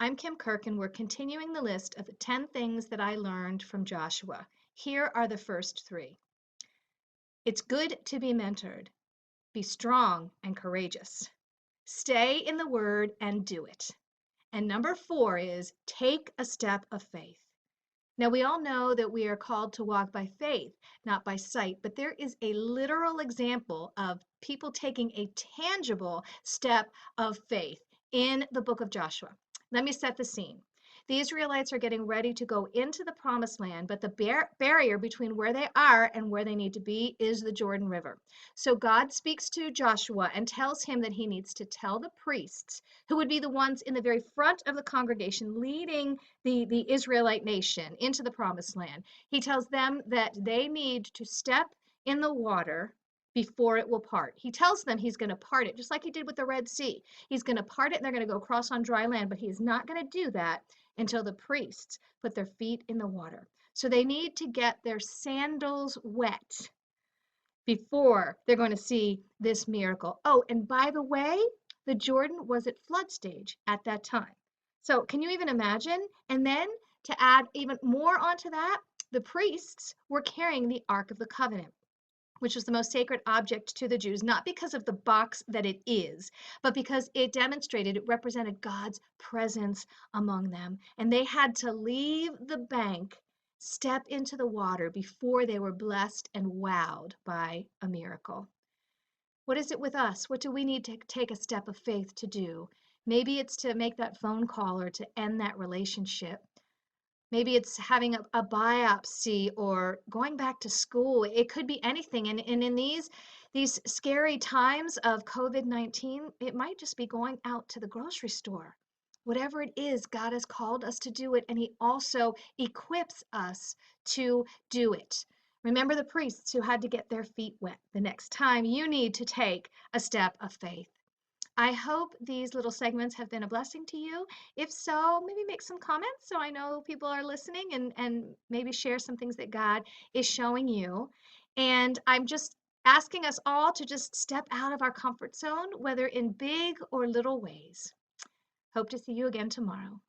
I'm Kim Kirk, and we're continuing the list of the 10 things that I learned from Joshua. Here are the first three. It's good to be mentored. Be strong and courageous. Stay in the Word and do it. And number 4 is take a step of faith. Now, we all know that we are called to walk by faith, not by sight, but there is a literal example of people taking a tangible step of faith in the book of Joshua. Let me set the scene. The Israelites are getting ready to go into the promised land, but the barrier between where they are and where they need to be is the Jordan River. So God speaks to Joshua and tells him that he needs to tell the priests, who would be the ones in the very front of the congregation leading the Israelite nation into the promised land. He tells them that they need to step in the water before it will part. He tells them he's going to part it, just like he did with the Red Sea. He's going to part it and they're going to go across on dry land, but he is not going to do that until the priests put their feet in the water. So they need to get their sandals wet before they're going to see this miracle. Oh, and by the way, the Jordan was at flood stage at that time. So can you even imagine? And then to add even more onto that, the priests were carrying the Ark of the Covenant, which was the most sacred object to the Jews, not because of the box that it is, but because it demonstrated, it represented God's presence among them. And they had to leave the bank, step into the water before they were blessed and wowed by a miracle. What is it with us? What do we need to take a step of faith to do? Maybe it's to make that phone call or to end that relationship. Maybe it's having a biopsy or going back to school. It could be anything. And in these scary times of COVID-19, it might just be going out to the grocery store. Whatever it is, God has called us to do it, and He also equips us to do it. Remember the priests who had to get their feet wet the next time you need to take a step of faith. I hope these little segments have been a blessing to you. If so, maybe make some comments so I know people are listening, and maybe share some things that God is showing you. And I'm just asking us all to just step out of our comfort zone, whether in big or little ways. Hope to see you again tomorrow.